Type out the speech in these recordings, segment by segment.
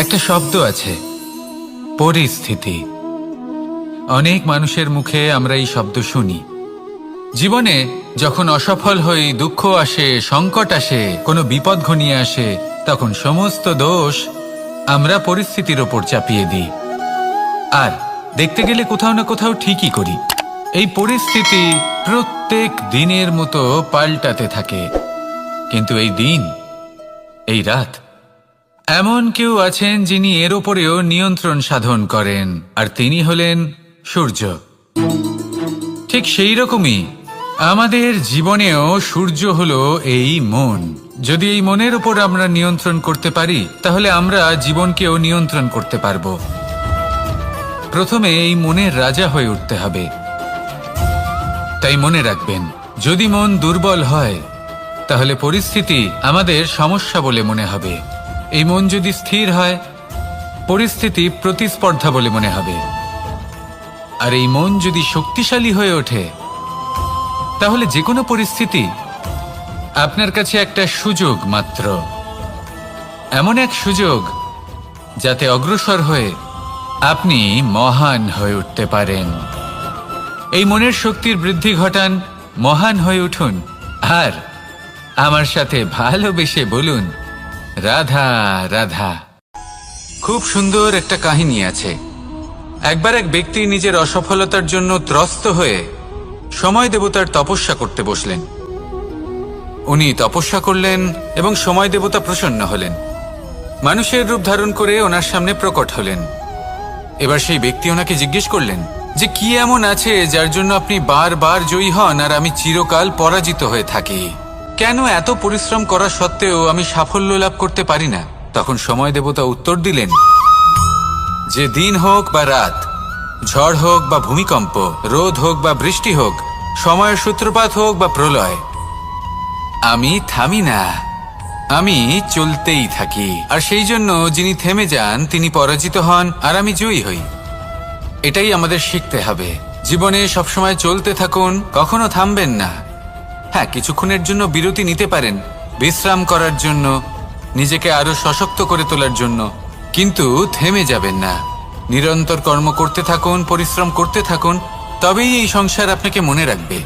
একটা শব্দ আছে, পরিস্থিতি। অনেক মানুষের মুখে আমরা এই শব্দ শুনি। জীবনে যখন অসফল হই, দুঃখ আসে, সংকট আসে, কোনো বিপদ ঘনিয়ে আসে, তখন সমস্ত দোষ আমরা পরিস্থিতির ওপর চাপিয়ে দিই। আর দেখতে গেলে কোথাও না কোথাও ঠিকই করি। এই পরিস্থিতি প্রত্যেক দিনের মতো পাল্টাতে থাকে, কিন্তু এই দিন, এই রাত, এমন কেউ আছেন যিনি এর ওপরেও নিয়ন্ত্রণ সাধন করেন, আর তিনি হলেন সূর্য। ঠিক সেই রকমই আমাদের জীবনেও সূর্য হলো এই মন। যদি এই মনের ওপর আমরা নিয়ন্ত্রণ করতে পারি, তাহলে আমরা জীবনকেও নিয়ন্ত্রণ করতে পারব। প্রথমে এই মনের রাজা হয়ে উঠতে হবে। তাই মনে রাখবেন, যদি মন দুর্বল হয়, তাহলে পরিস্থিতি আমাদের সমস্যা বলে মনে হবে। এই মন যদি স্থির হয়, পরিস্থিতি প্রতিস্পর্ধা বলে মনে হবে। আর এই মন যদি শক্তিশালী হয়ে ওঠে, তাহলে যে কোনো পরিস্থিতি আপনার কাছে একটা সুযোগ মাত্র। এমন এক সুযোগ যাতে অগ্রসর হয়ে আপনি মহান হয়ে উঠতে পারেন। এই মনের শক্তির বৃদ্ধি ঘটান, মহান হয়ে উঠুন, আর আমার সাথে ভালোবেসে বলুন, রাধা রাধা। খুব সুন্দর একটা কাহিনী আছে। একবার এক ব্যক্তি নিজের অসফলতার জন্য ত্রস্ত হয়ে সময় দেবতার তপস্যা করতে বসলেন। উনি তপস্যা করলেন এবং সময় দেবতা প্রসন্ন হলেন। মানুষের রূপ ধারণ করে ওনার সামনে প্রকট হলেন। এবার সেই ব্যক্তি ওনাকে জিজ্ঞেস করলেন যে কি এমন আছে যার জন্য আপনি বারবার জয়ী হন আর আমি চিরকাল পরাজিত হয়ে থাকি? কেন এত পরিশ্রম করা সত্ত্বেও আমি সাফল্য লাভ করতে পারি না? তখন সময় দেবতা উত্তর দিলেন যে দিন হোক বা রাত, ঝড় হোক বা ভূমিকম্প, রোদ হোক বা বৃষ্টি হোক, সময়ের সূত্রপাত হোক বা প্রলয়, আমি থামি না, আমি চলতেই থাকি। আর সেই জন্য যিনি থেমে যান তিনি পরাজিত হন আর আমি জয়ী হই। এটাই আমাদের শিখতে হবে। জীবনে সবসময় চলতে থাকুন, কখনো থামবেন না। হ্যাঁ, কিছুক্ষণের জন্য বিরতি নিতে পারেন, বিশ্রাম করার জন্য, নিজেকে আরো সশক্ত করে তোলার জন্য, কিন্তু থেমে যাবেন না। নিরন্তর কর্ম করতে থাকুন, পরিশ্রম করতে থাকুন, তবেই এই সংসার আপনাকে মনে রাখবে।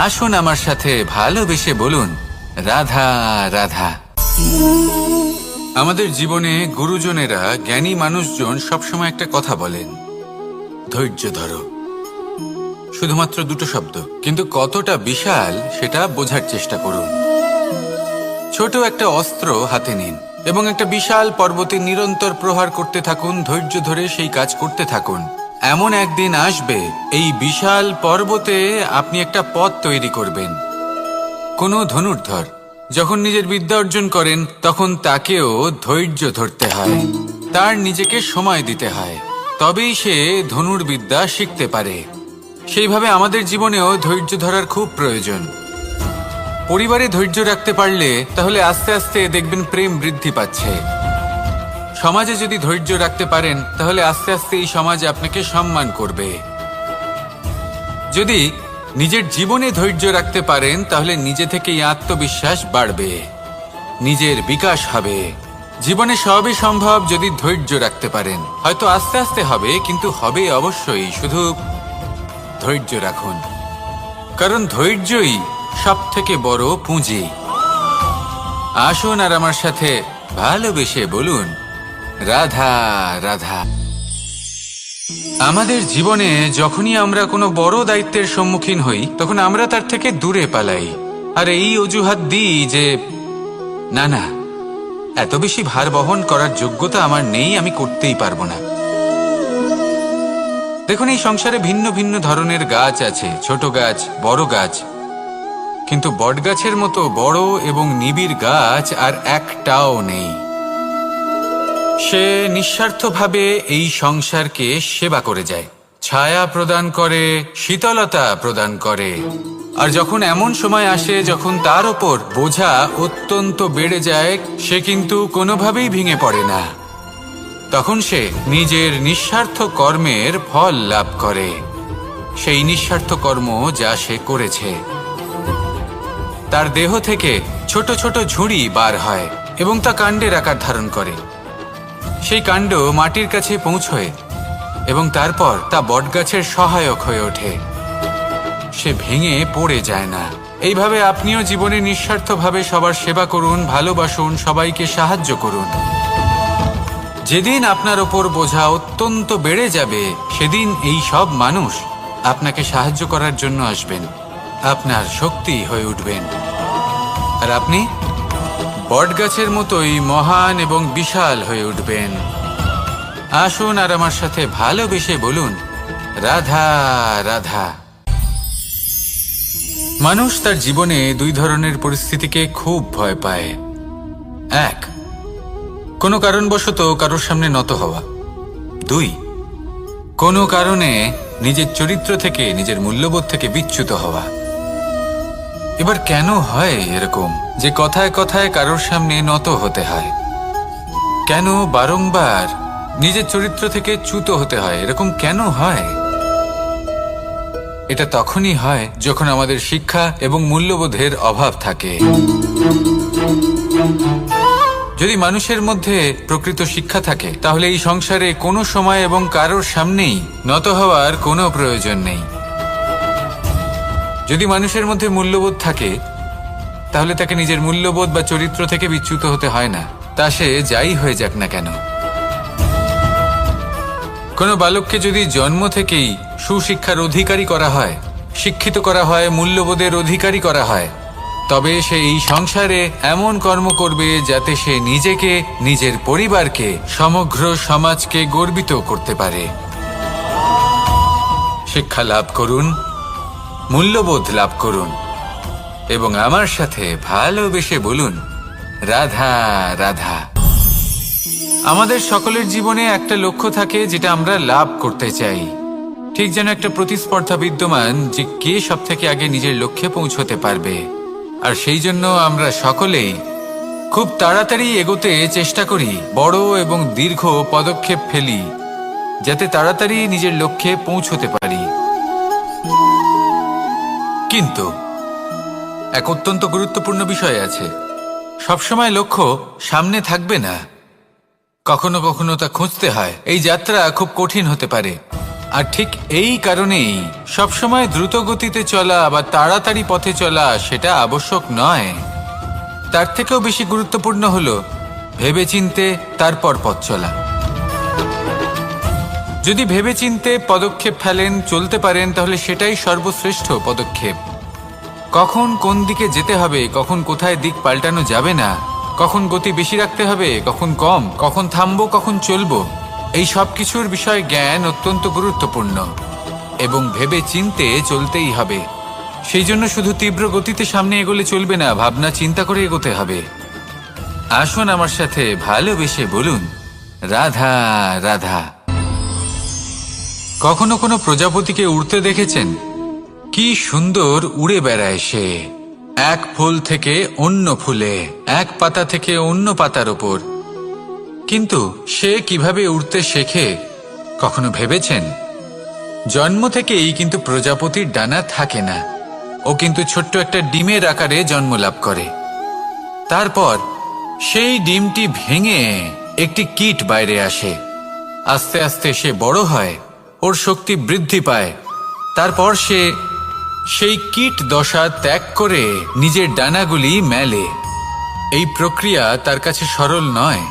আসুন আমার সাথে ভালোবেসে বলুন, রাধা রাধা। আমাদের জীবনে গুরুজনেরা, জ্ঞানী মানুষজন সবসময় একটা কথা বলেন, ধৈর্য ধরো। শুধুমাত্র দুটো শব্দ, কিন্তু কতটা বিশাল সেটা বোঝার চেষ্টা করুন। ছোট একটা অস্ত্র হাতে নিন এবং একটা বিশাল পর্বতে নিরন্তর প্রহার করতে থাকুন, ধৈর্য ধরে সেই কাজ করতে থাকুন। এমন একদিন আসবে, এই বিশাল পর্বতে আপনি একটা পথ তৈরি করবেন। কোনো ধনুর্ধর যখন নিজের বিদ্যা অর্জন করেন, তখন তাকেও ধৈর্য ধরতে হয়, তার নিজেকে সময় দিতে হয়, তবেই সে ধনুর্বিদ্যা শিখতে পারে। সেইভাবে আমাদের জীবনেও ধৈর্য ধরার খুব প্রয়োজন। পরিবারে ধৈর্য রাখতে পারলে তাহলে আস্তে আস্তে দেখবেন প্রেম বৃদ্ধি পাচ্ছে। সমাজে যদি ধৈর্য রাখতে পারেন, তাহলে আস্তে আস্তে এই সমাজ আপনাকে সম্মান করবে। যদি নিজের জীবনে ধৈর্য রাখতে পারেন, তাহলে নিজে থেকেই আত্মবিশ্বাস বাড়বে, নিজের বিকাশ হবে। জীবনে সবই সম্ভব যদি ধৈর্য রাখতে পারেন। হয়তো আস্তে আস্তে হবে, কিন্তু হবে অবশ্যই। শুধু ধৈর্য রাখুন, কারণ ধৈর্যই সবথেকে বড় পুঁজি। আসুন আর আমার সাথে ভালোবেসে বলুন, রাধা রাধা। আমাদের জীবনে যখনই আমরা কোনো বড় দায়িত্বের সম্মুখীন হই, তখন আমরা তার থেকে দূরে পালাই, আর এই অজুহাত দিই যে না না, এত বেশি ভার বহন করার যোগ্যতা আমার নেই, আমি করতেই পারবো না। দেখুন, এই সংসারে ভিন্ন ভিন্ন ধরনের গাছ আছে, ছোট গাছ, বড় গাছ, কিন্তু বটগাছের মতো বড় এবং নিবিড় গাছ আর একটাও নেই। সে নিঃস্বার্থভাবে এই সংসারকে সেবা করে যায়, ছায়া প্রদান করে, শীতলতা প্রদান করে। আর যখন এমন সময় আসে যখন তার ওপর বোঝা অত্যন্ত বেড়ে যায়, সে কিন্তু কোনোভাবেই ভেঙে পড়ে না। তখন সে নিজের নিঃস্বার্থ কর্মের ফল লাভ করে, সেই নিঃস্বার্থ কর্ম যা সে করেছে। তার দেহ থেকে ছোট ছোট ঝুড়ি বার হয় এবং তা কাণ্ডের আকার ধারণ করে। সেই কাণ্ড মাটির কাছে পৌঁছয় এবং তারপর তা বটগাছের সহায়ক হয়ে ওঠে। সে ভেঙে পড়ে যায় না। এইভাবে আপনিও জীবনে নিঃস্বার্থভাবে সবার সেবা করুন, ভালোবাসুন, সবাইকে সাহায্য করুন। যেদিন আপনার ওপর বোঝা অত্যন্ত বেড়ে যাবে, সেদিন এই সব মানুষ আপনাকে সাহায্য করার জন্য আসবেন, আপনার শক্তি হয়ে উঠবেন, আর আপনি বটগাছের মতোই মহান এবং বিশাল হয়ে উঠবেন। আসুন আর আমার সাথে ভালোবেসে বলুন, রাধা রাধা। মানুষ তার জীবনে দুই ধরনের পরিস্থিতিকে খুব ভয় পায়। এক, কোনো কারণবশত কারোর সামনে নত হওয়া। দুই, কোনো কারণে নিজের চরিত্র থেকে, নিজের মূল্যবোধ থেকে বিচ্যুত হওয়া। এবার কেন হয় এরকম যে কথায় কথায় কারোর সামনে নত হতে হয়? কেন বারংবার নিজের চরিত্র থেকে চ্যুত হতে হয়? এরকম কেন হয়? এটা তখনই হয় যখন আমাদের শিক্ষা এবং মূল্যবোধের অভাব থাকে। যদি মানুষের মধ্যে প্রকৃত শিক্ষা থাকে, তাহলে এই সংসারে কোনো সময় এবং কারোর সামনেই নত হওয়ার কোনো প্রয়োজন নেই। যদি মানুষের মধ্যে মূল্যবোধ থাকে, তাহলে তাকে নিজের মূল্যবোধ বা চরিত্র থেকে বিচ্যুত হতে হয় না, তা সে যাই হয়ে যাক না কেন। কোনো বালককে যদি জন্ম থেকেই সুশিক্ষার অধিকারী করা হয়, শিক্ষিত করা হয়, মূল্যবোধের অধিকারী করা হয়, তবে সে এই সংসারে এমন কর্ম করবে যাতে সে নিজেকে, নিজের পরিবারকে, সমগ্র সমাজকে গর্বিত করতে পারে। শিক্ষা লাভ করুন, মূল্যবোধ লাভ করুন এবং আমার সাথে ভালোবেসে বলুন, রাধা রাধা। আমাদের সকলের জীবনে একটা লক্ষ্য থাকে যেটা আমরা লাভ করতে চাই। ঠিক যেন একটা প্রতিস্পর্ধা বিদ্যমান যে কে সব থেকে আগে নিজের লক্ষ্যে পৌঁছতে পারবে। আর সেই জন্য আমরা সকলেই খুব তাড়াতাড়ি এগোতে চেষ্টা করি, বড় এবং দীর্ঘ পদক্ষেপ ফেলি যাতে তাড়াতাড়ি নিজের লক্ষ্যে পৌঁছতে পারি। কিন্তু এক অত্যন্ত গুরুত্বপূর্ণ বিষয় আছে, সবসময় লক্ষ্য সামনে থাকবে না, কখনো কখনো তা খুঁজতে হয়। এই যাত্রা খুব কঠিন হতে পারে, আর ঠিক এই কারণেই সবসময় দ্রুত গতিতে চলা বা তাড়াতাড়ি পথে চলা সেটা আবশ্যক নয়। তার থেকেও বেশি গুরুত্বপূর্ণ হলো ভেবেচিন্তে তারপর পথ চলা। যদি ভেবেচিন্তে পদক্ষেপ ফেলেন, চলতে পারেন, তাহলে সেটাই সর্বশ্রেষ্ঠ পদক্ষেপ। কখন কোন দিকে যেতে হবে, কখন কোথায় দিক পাল্টানো যাবে না, কখন গতি বেশি রাখতে হবে, কখন কম, কখন থামবো, কখন চলবো, এই সব কিছুর বিষয়ে জ্ঞান অত্যন্ত গুরুত্বপূর্ণ এবং ভেবে চিন্তে চলতেই হবে। সেই জন্য শুধু তীব্র গতিতে সামনে এগোলে চলবে না, ভাবনা চিন্তা করে এগোতে হবে। আসুন আমার সাথে ভালোবেসে বলুন, রাধা রাধা। কখনো কোনো প্রজাপতিকে উড়তে দেখেছেন? কি সুন্দর উড়ে বেড়ায় সে, এক ফুল থেকে অন্য ফুলে, এক পাতা থেকে অন্য পাতার ওপর। কিন্তু সে কিভাবে উড়তে শেখে কখনো ভেবেছেন? জন্ম থেকেই কিন্তু প্রজাপতির ডানা থাকে না, ও কিন্তু ছোট্ট একটা ডিমের আকারে জন্ম লাভ করে। তারপর সেই ডিমটি ভেঙে একটি কীট বাইরে আসে। আস্তে আস্তে সে বড় হয়, ওর শক্তি বৃদ্ধি পায়। তারপর সে সেই কীট দশা ত্যাগ করে নিজের ডানাগুলি মেলে। এই প্রক্রিয়া তার কাছে সরল নয়,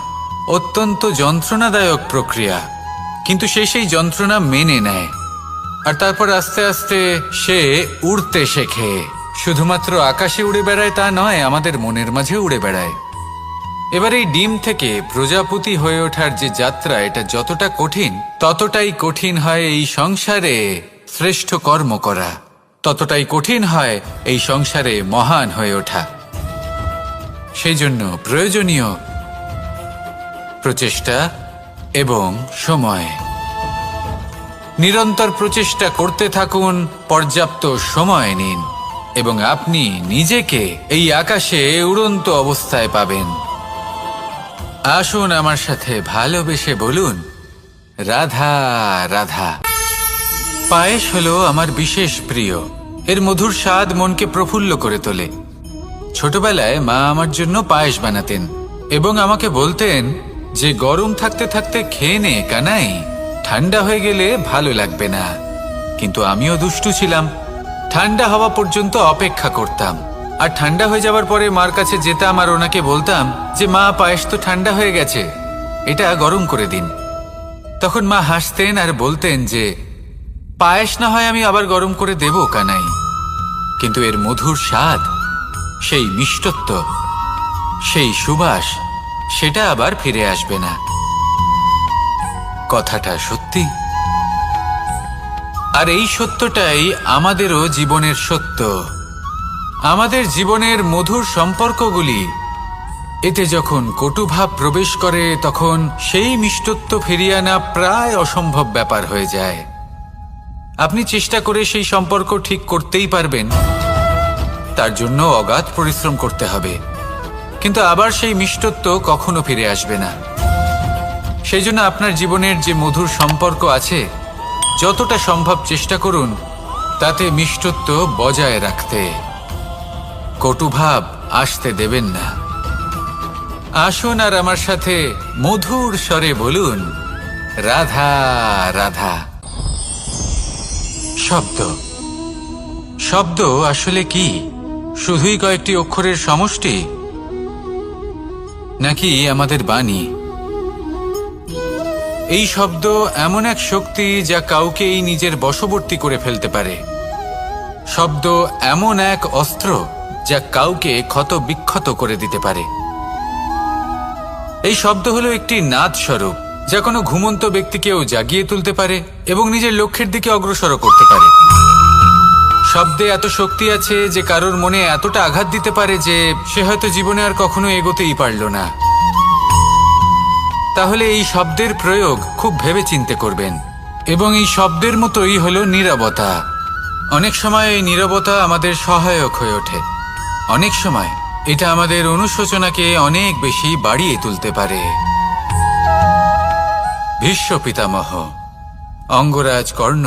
অত্যন্ত যন্ত্রণাদায়ক প্রক্রিয়া, কিন্তু সে সেই যন্ত্রণা মেনে নেয়। আর তারপর আস্তে আস্তে সে উড়তে শেখে। শুধুমাত্র আকাশে উড়ে বেড়ায় তা নয়, আমাদের মনের মাঝে উড়ে বেড়ায়। এবার এই ডিম থেকে প্রজাপতি হয়ে ওঠার যে যাত্রা, এটা যতটা কঠিন, ততটাই কঠিন হয় এই সংসারে শ্রেষ্ঠ কর্ম করা, ততটাই কঠিন হয় এই সংসারে মহান হয়ে ওঠা। সেই জন্য প্রয়োজনীয় প্রচেষ্টা এবং সময়। নিরন্তর প্রচেষ্টা করতে থাকুন, পর্যাপ্ত সময় নিন এবং আপনি নিজেকে এই আকাশে উড়ন্ত অবস্থায় পাবেন। আসুন আমার সাথে ভালোবেসে বলুন, রাধা রাধা। পায়েস হলো আমার বিশেষ প্রিয়। এর মধুর স্বাদ মনকে প্রফুল্ল করে তোলে। ছোটবেলায় মা আমার জন্য পায়েস বানাতেন এবং আমাকে বলতেন যে গরম থাকতে থাকতে খেয়ে নে কানাই, ঠান্ডা হয়ে গেলে ভালো লাগবে না। কিন্তু আমিও দুষ্টু ছিলাম, ঠান্ডা হওয়া পর্যন্ত অপেক্ষা করতাম, আর ঠান্ডা হয়ে যাওয়ার পরে মার কাছে যেতাম আর ওনাকে বলতাম যে মা, পায়েস তো ঠান্ডা হয়ে গেছে, এটা গরম করে দিন। তখন মা হাসতেন আর বলতেন যে পায়েস না হয় আমি আবার গরম করে দেব কানাই, কিন্তু এর মধুর স্বাদ, সেই মিষ্টত্ব, সেই সুবাস, সেটা আবার ফিরে আসবে না। কথাটা সত্যি। আর এই সত্যটাই আমাদেরও জীবনের সত্য। আমাদের জীবনের মধুর সম্পর্কগুলি, এতে যখন কটুভাব প্রবেশ করে তখন সেই মিষ্টত্ব ফিরিয়ে আনা প্রায় অসম্ভব ব্যাপার হয়ে যায়। আপনি চেষ্টা করে সেই সম্পর্ক ঠিক করতেই পারবেন, তার জন্য অগাধ পরিশ্রম করতে হবে, কিন্তু আবার সেই মিষ্টত্ব কখনো ফিরে আসবে না। সেই জন্য আপনার জীবনের যে মধুর সম্পর্ক আছে, যতটা সম্ভব চেষ্টা করুন তাতে মিষ্টত্ব বজায় রাখতে। কটুভাব আসতে দেবেন না। আসুন আর আমার সাথে মধুর স্বরে বলুন, রাধা রাধা। শব্দ, শব্দ আসলে কি? শুধুই কয়েকটি অক্ষরের সমষ্টি, নাকি আমাদের বাণী? এই শব্দ এমন এক শক্তি যা কাউকেই নিজের বশবর্তী করে ফেলতে পারে। শব্দ এমন এক অস্ত্র যা কাউকে ক্ষত বিক্ষত করে দিতে পারে। এই শব্দ হলো একটি নাদ স্বরূপ যা কোনো ঘুমন্ত ব্যক্তিকেও জাগিয়ে তুলতে পারে এবং নিজের লক্ষ্যের দিকে অগ্রসর করতে পারে। শব্দে এত শক্তি আছে যে কারোর মনে এতটা আঘাত দিতে পারে যে সে হয়তো জীবনে আর কখনো এগোতেই পারল না। তাহলে এই শব্দের প্রয়োগ খুব ভেবে চিন্তে করবেন। এবং এই শব্দের মতোই হলো নীরবতা। অনেক সময় এই নীরবতা আমাদের সহায়ক হয়ে ওঠে, অনেক সময় এটা আমাদের অনুশোচনাকে অনেক বেশি বাড়িয়ে তুলতে পারে। ভীষ্ম পিতামহ, অঙ্গরাজ কর্ণ,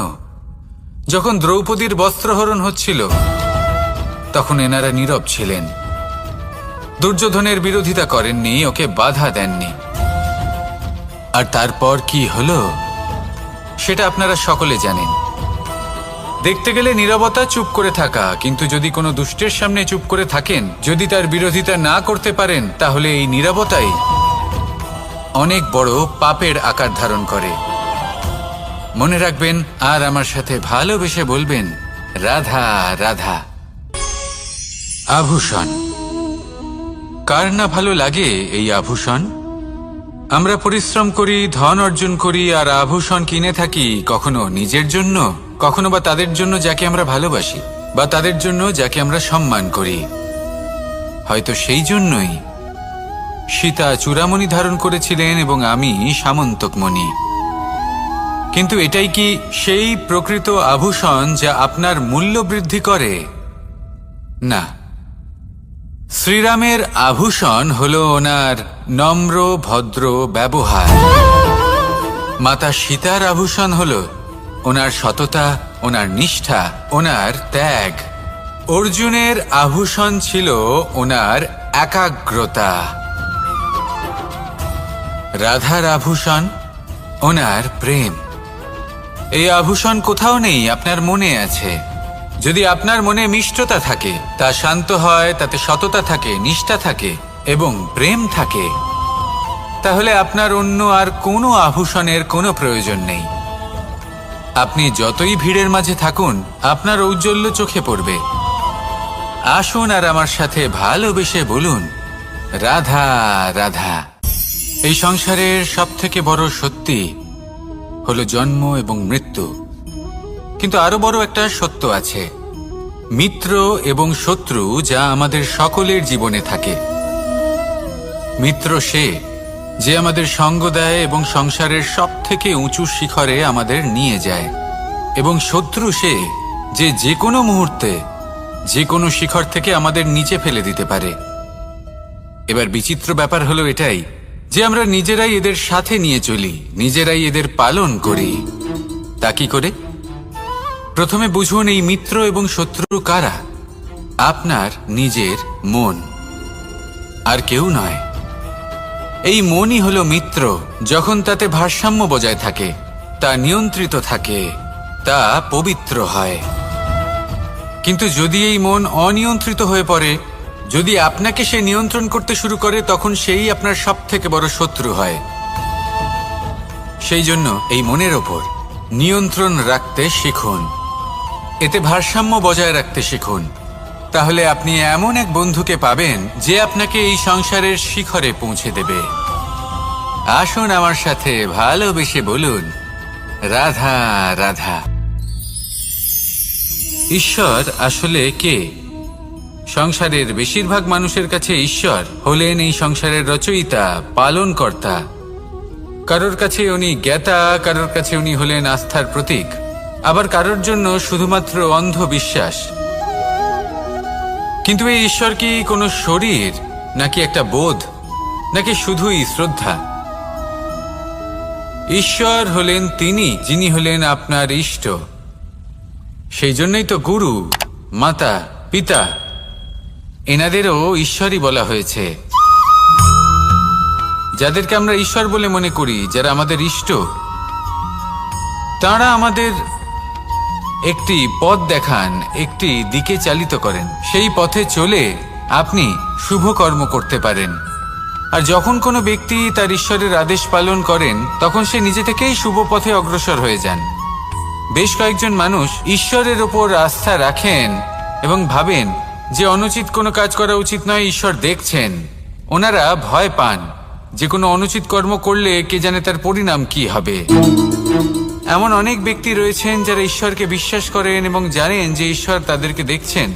যখন দ্রৌপদীর বস্ত্রহরণ হচ্ছিল তখন এনারা নীরব ছিলেন। দুর্যোধনের বিরোধিতা করেননি, ওকে বাধা দেননি। আর তারপর কি হলো সেটা আপনারা সকলে জানেন। দেখতে গেলে নীরবতা চুপ করে থাকা, কিন্তু যদি কোনো দুষ্টের সামনে চুপ করে থাকেন, যদি তার বিরোধিতা না করতে পারেন, তাহলে এই নীরবতাই অনেক বড় পাপের আকার ধারণ করে। মনে রাখবেন আর আমার সাথে ভালোবেসে বলবেন, রাধা রাধা। আভূষণ, কার না ভালো লাগে এই আভূষণ? আমরা পরিশ্রম করি, ধন অর্জন করি আর আভূষণ কিনে থাকি, কখনো নিজের জন্য, কখনো বা তাদের জন্য যাকে আমরা ভালোবাসি, বা তাদের জন্য যাকে আমরা সম্মান করি। হয়তো সেই জন্যই সীতা চূড়ামণি ধারণ করেছিলেন এবং আমি সামন্তকমণি। কিন্তু এটাই কি সেই প্রকৃত আভূষণ যা আপনার মূল্য বৃদ্ধি করে? না। শ্রীরামের আভূষণ হল ওনার নম্র ভদ্র ব্যবহার। মাতা সীতার আভূষণ হল ওনার সততা, ওনার নিষ্ঠা, ওনার ত্যাগ। অর্জুনের আভূষণ ছিল ওনার একাগ্রতা। রাধার আভূষণ ওনার প্রেম। এই আভূষণ কোথাও নেই, আপনার মনে আছে। যদি আপনার মনে মিষ্টতা থাকে, তা শান্ত হয়, তাতে সততা থাকে, নিষ্ঠা থাকে এবং প্রেম থাকে, তাহলে আপনার অন্য আর কোনো আভূষণের কোনো প্রয়োজন নেই। আপনি যতই ভিড়ের মাঝে থাকুন, আপনার ঔজ্জ্বল্য চোখে পড়বে। আসুন আর আমার সাথে ভালোবেসে বলুন, রাধা রাধা। এই সংসারের সবথেকে বড় সত্যি হলো জন্ম এবং মৃত্যু, কিন্তু আরো বড় একটা সত্য আছে, মিত্র এবং শত্রু, যা আমাদের সকলের জীবনে থাকে। মিত্র সে যে আমাদের সঙ্গ দেয় এবং সংসারের সবথেকে উঁচু শিখরে আমাদের নিয়ে যায়, এবং শত্রু সে যে যে কোনো মুহূর্তে যে কোনো শিখর থেকে আমাদের নিচে ফেলে দিতে পারে। এবার বিচিত্র ব্যাপার হলো এটাই যে আমরা নিজেরাই এদের সাথে নিয়ে চলি, নিজেরাই এদের পালন করি। তা কি করে? প্রথমে বুঝুন এই মিত্র এবং শত্রু কারা। আপনার নিজের মন, আর কেউ নয়। এই মনই হলো মিত্র। যখন তাতে ভারসাম্য বজায় থাকে, তা নিয়ন্ত্রিত থাকে, তা পবিত্র হয়। কিন্তু যদি এই মন অনিয়ন্ত্রিত হয়ে পড়ে, যদি আপনাকে সে নিয়ন্ত্রণ করতে শুরু করে, তখন সেই আপনার সবথেকে বড় শত্রু হয়। সেই জন্য এই মনের ওপর নিয়ন্ত্রণ রাখতে শিখুন, এতে ভারসাম্য বজায় রাখতে শিখুন। তাহলে আপনি এমন এক বন্ধুকে পাবেন যে আপনাকে এই সংসারের শিখরে পৌঁছে দেবে। আসুন আমার সাথে ভালোবেসে বলুন, রাধা রাধা। ঈশ্বর আসলে কে? সংসারের বেশিরভাগ মানুষের কাছে ঈশ্বর হলেন এই সংসারের রচয়িতা, পালনকর্তা। কারোর কাছে উনি জ্ঞাতা, কারোর কাছে উনি হলেন আস্থার প্রতীক, আবার কারোর জন্য শুধুমাত্র অন্ধ বিশ্বাস। কিন্তু এই ঈশ্বর কি কোনো শরীর, নাকি একটা বোধ, নাকি শুধুই শ্রদ্ধা? ঈশ্বর হলেন তিনি যিনি হলেন আপনার ইষ্ট। সেই জন্যই তো গুরু, মাতা, পিতা এনাদেরও ঈশ্বরই বলা হয়েছে। যাদেরকে আমরা ঈশ্বর বলে মনে করি, যারা আমাদের ইষ্ট, তারা আমাদের একটি পথ দেখান, একটি দিকে চালিত করেন। সেই পথে চলে আপনি শুভ কর্ম করতে পারেন। আর যখন কোনো ব্যক্তি তার ঈশ্বরের আদেশ পালন করেন, তখন সে নিজে থেকেই শুভ পথে অগ্রসর হয়ে যান। বেশ কয়েকজন মানুষ ঈশ্বরের ওপর আস্থা রাখেন এবং ভাবেন যে অনুচিত কোনো কাজ করা উচিত নয়, ঈশ্বর দেখছেন। ওনারা ভয় পান যে কোনো অনুচিত কর্ম করলে কে জানে তার পরিণাম কি হবে। এমন অনেক ব্যক্তি রয়েছেন যারা ঈশ্বরকে বিশ্বাস করেন এবং জানেন যে ঈশ্বর তাদেরকে দেখছেন।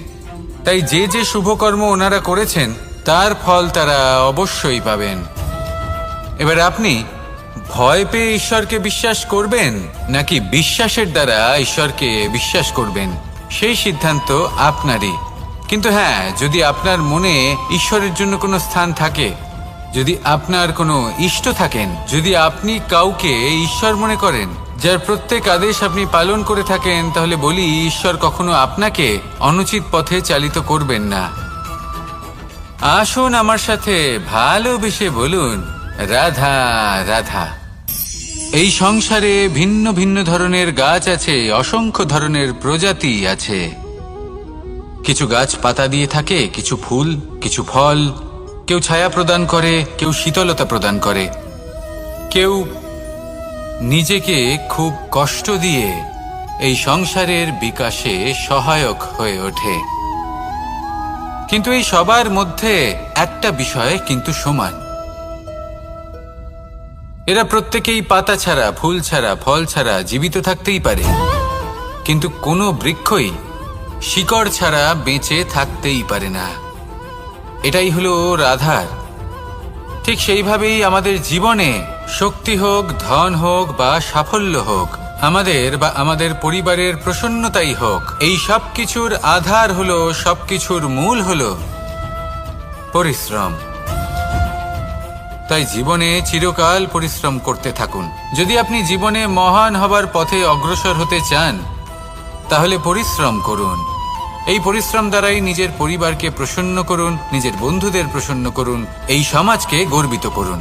তাই যে যে শুভ কর্ম ওনারা করেছেন তার ফল তারা অবশ্যই পাবেন। এবার আপনি ভয় পেয়ে ঈশ্বরকে বিশ্বাস করবেন, নাকি বিশ্বাসের দ্বারা ঈশ্বরকে বিশ্বাস করবেন, সেই সিদ্ধান্ত আপনারই। কিন্তু হ্যাঁ, যদি আপনার মনে ঈশ্বরের জন্য কোনো স্থান থাকে, যদি আপনার কোনো ইষ্ট থাকেন, যদি আপনি কাউকে ঈশ্বর মনে করেন, যার প্রত্যেক আদেশ আপনি পালন করে থাকেন, তাহলে বলি, ঈশ্বর কখনো আপনাকে অনুচিত পথে চালিত করবেন না। আসুন আমার সাথে ভালোবেসে বলুন, রাধা রাধা। এই সংসারে ভিন্ন ভিন্ন ধরনের গাছ আছে, অসংখ্য ধরনের প্রজাতি আছে। কিছু গাছ পাতা দিয়ে থাকে, কিছু ফুল, কিছু ফল। কেউ ছায়া প্রদান করে, কেউ শীতলতা প্রদান করে, কেউ নিজেকে খুব কষ্ট দিয়ে এই সংসারের বিকাশে সহায়ক হয়ে ওঠে। কিন্তু এই সবার মধ্যে একটা বিষয় কিন্তু সমান, এরা প্রত্যেকেই পাতা ছাড়া, ফুল ছাড়া, ফল ছাড়া জীবিত থাকতেই পারে, কিন্তু কোনো বৃক্ষই শিকড় ছাড়া বেঁচে থাকতেই পারে না। এটাই হলো রাধার। ঠিক সেইভাবেই আমাদের জীবনে শক্তি হোক, ধন হোক বা সাফল্য হোক, আমাদের বা আমাদের পরিবারের প্রসন্নতাই হোক, এই সব কিছুর আধার হলো, সব কিছুর মূল হলো পরিশ্রম। তাই জীবনে চিরকাল পরিশ্রম করতে থাকুন। যদি আপনি জীবনে মহান হবার পথে অগ্রসর হতে চান, তাহলে পরিশ্রম করুন। এই পরিশ্রম দ্বারাই নিজের পরিবারকে প্রসন্ন করুন, নিজের বন্ধুদের প্রসন্ন করুন, এই সমাজকে গর্বিত করুন।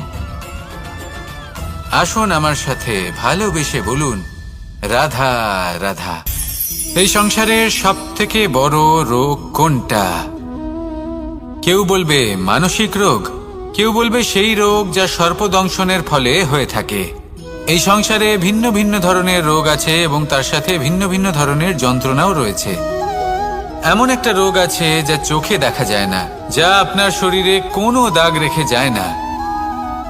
আসুন আমার সাথে ভালোবেসে বলুন, রাধা রাধা। এই সংসারের সব থেকে বড় রোগ কোনটা? কেউ বলবে মানসিক রোগ, কেউ বলবে সেই রোগ যা সর্পদংশনের ফলে হয়ে থাকে। এই সংসারে ভিন্ন ভিন্ন ধরনের রোগ আছে এবং তার সাথে ভিন্ন ভিন্ন ধরনের যন্ত্রণাও রয়েছে। এমন একটা রোগ আছে যা চোখে দেখা যায় না, যা আপনার শরীরে কোনো দাগ রেখে যায় না,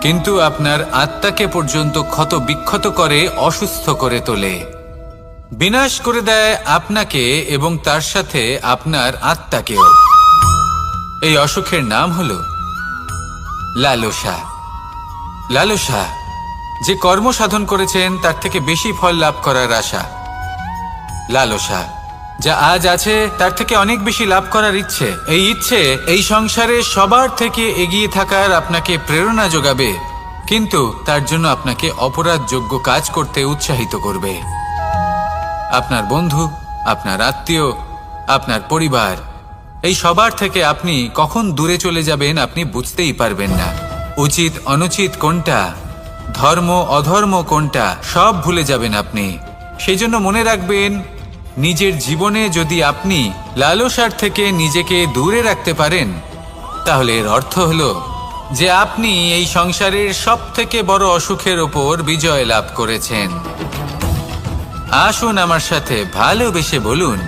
কিন্তু আপনার আত্মাকে পর্যন্ত ক্ষত বিক্ষত করে, অসুস্থ করে তোলে, বিনাশ করে দেয় আপনাকে এবং তার সাথে আপনার আত্মাকেও। এই অসুখের নাম হলো লালসা। লালসা, যে কর্ম সাধন করেছেন তার থেকে বেশি ফল লাভ করার আশা। লালসা, যা আজ আছে তার থেকে অনেক বেশি লাভ করার ইচ্ছে। এই ইচ্ছে এই সংসারে সবার থেকে এগিয়ে থাকার আপনাকে প্রেরণা যোগাবে, কিন্তু তার জন্য আপনাকে অপরাধযোগ্য কাজ করতে উৎসাহিত করবে। আপনার বন্ধু, আপনার আত্মীয়, আপনার পরিবার, এই সবার থেকে আপনি কখন দূরে চলে যাবেন আপনি বুঝতেই পারবেন না। উচিত অনুচিত কোনটা, ধর্ম অধর্ম কোনটা, সব ভুলে যাবেন আপনি। সেই জন্য মনে রাখবেন, নিজের জীবনে যদি আপনি লালসার থেকে নিজেকে দূরে রাখতে পারেন, তাহলে এর অর্থ হলো যে আপনি এই সংসারের সব থেকে বড় অসুখের ওপর বিজয় লাভ করেছেন। আসুন আমার সাথে ভালোবেসে বলুন,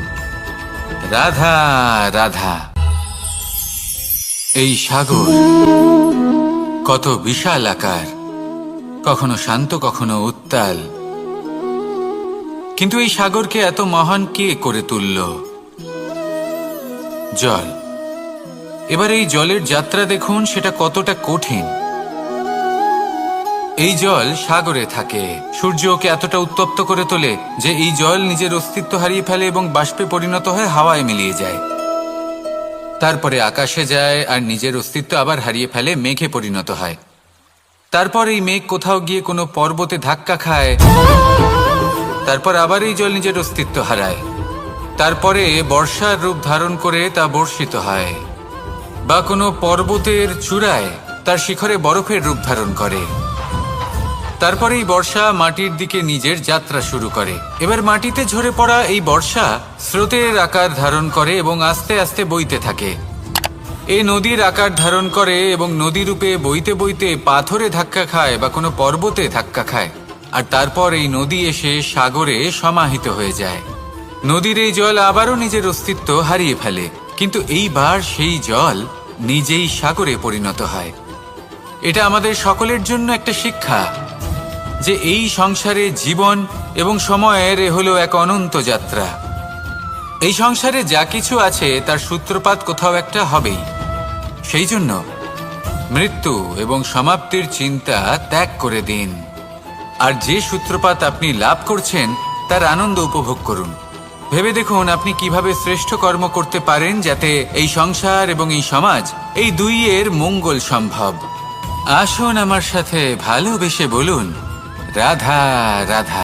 রাধা রাধা। এই সাগর কত বিশাল আকার, কখনো শান্ত কখনো উত্তাল, কিন্তু এই সাগরকে এত মহান কে করে তুলল? জল। এবার এই জলের যাত্রা দেখুন, সেটা কতটা কঠিন। এই জল সাগরে থাকে, সূর্য ওকে এতটা উত্তপ্ত করে তোলে যে এই জল নিজের অস্তিত্ব হারিয়ে ফেলে এবং বাষ্পে পরিণত হয়ে হাওয়ায় মিলিয়ে যায়। তারপরে আকাশে যায় আর নিজের অস্তিত্ব আবার হারিয়ে ফেলে, মেঘে পরিণত হয়। তারপর এই মেঘ কোথাও গিয়ে কোনো পর্বতে ধাক্কা খায়, তারপর আবার এই জল নিজের অস্তিত্ব হারায়। তারপরে বর্ষার রূপ ধারণ করে তা বর্ষিত হয়, বা কোনো পর্বতের চূড়ায় তার শিখরে বরফের রূপ ধারণ করে। তারপরে এই বর্ষা মাটির দিকে নিজের যাত্রা শুরু করে। এবার মাটিতে ঝরে পড়া এই বর্ষা স্রোতের আকার ধারণ করে এবং আস্তে আস্তে বইতে থাকে। এই নদীর আকার ধারণ করে এবং নদী রূপে বইতে বইতে পাথরে ধাক্কা খায় বা কোনো পর্বতে ধাক্কা খায়, আর তারপর এই নদী এসে সাগরে সমাহিত হয়ে যায়। নদীর এই জল আবারও নিজের অস্তিত্ব হারিয়ে ফেলে, কিন্তু এইবার সেই জল নিজেই সাগরে পরিণত হয়। এটা আমাদের সকলের জন্য একটা শিক্ষা যে এই সংসারে জীবন এবং সময়ের হলো এক অনন্ত যাত্রা। এই সংসারে যা কিছু আছে তার সূত্রপাত কোথাও একটা হবেই। সেই জন্য মৃত্যু এবং সমাপ্তির চিন্তা ত্যাগ করে দিন, আর যে সূত্রপাত আপনি লাভ করছেন তার আনন্দ উপভোগ করুন। ভেবে দেখুন আপনি কিভাবে শ্রেষ্ঠ কর্ম করতে পারেন যাতে এই সংসার এবং এই সমাজ, এই দুইয়ের মঙ্গল সম্ভব। আসুন আমার সাথে ভালোবেসে বলুন, রাধা রাধা।